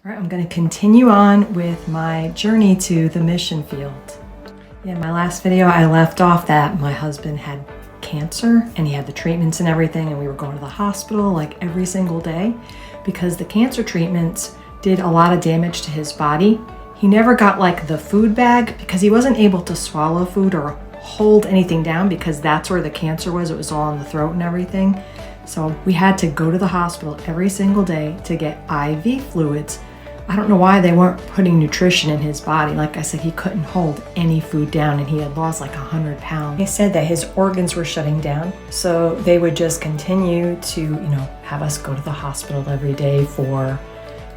All right, I'm going to continue on with my journey to the mission field. In my last video, I left off that my husband had cancer and he had the treatments and everything, and we were going to the hospital like every single day because the cancer treatments did a lot of damage to his body. He never got like the food bag because he wasn't able to swallow food or hold anything down because that's where the cancer was. It was all in the throat and everything. So we had to go to the hospital every single day to get IV fluids. I don't know why they weren't putting nutrition in his body. Like I said, he couldn't hold any food down and he had lost like 100 pounds. They said that his organs were shutting down, so they would just continue to, have us go to the hospital every day for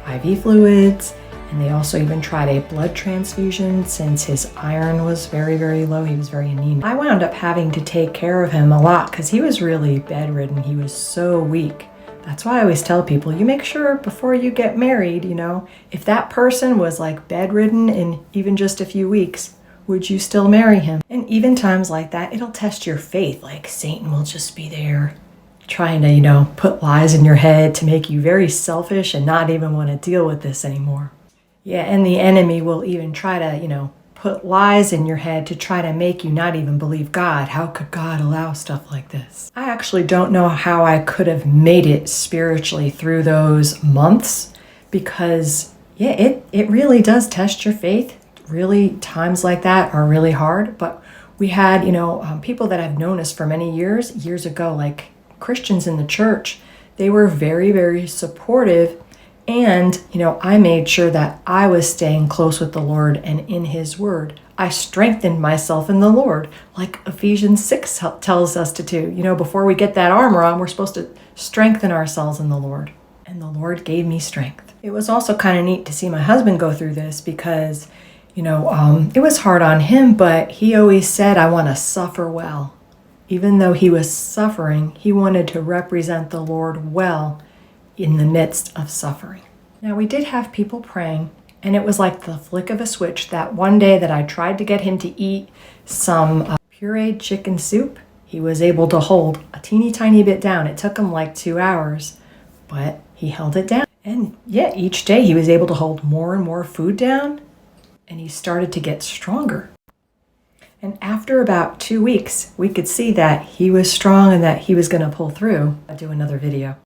IV fluids. And they also even tried a blood transfusion since his iron was very, very low. He was very anemic. I wound up having to take care of him a lot because he was really bedridden. He was so weak. That's why I always tell people, you make sure before you get married, if that person was like bedridden in even just a few weeks, would you still marry him? And even times like that, it'll test your faith. Like Satan will just be there trying to, put lies in your head to make you very selfish and not even want to deal with this anymore. Yeah, and the enemy will even try to, put lies in your head to try to make you not even believe God. How could God allow stuff like this? I actually don't know how I could have made it spiritually through those months because, it really does test your faith. Really, times like that are really hard. But we had, people that have known us for many years ago, like Christians in the church, they were very, very supportive. And, I made sure that I was staying close with the Lord and in His Word. I strengthened myself in the Lord, like Ephesians 6 tells us to do. Before we get that armor on, we're supposed to strengthen ourselves in the Lord. And the Lord gave me strength. It was also kind of neat to see my husband go through this because, it was hard on him, but he always said, I want to suffer well. Even though he was suffering, he wanted to represent the Lord well in the midst of suffering. Now, we did have people praying, and it was like the flick of a switch that one day that I tried to get him to eat some pureed chicken soup. He was able to hold a teeny tiny bit down. It took him like 2 hours, but he held it down. And each day he was able to hold more and more food down, and he started to get stronger. And after about 2 weeks, we could see that he was strong and that he was going to pull through. I'll do another video.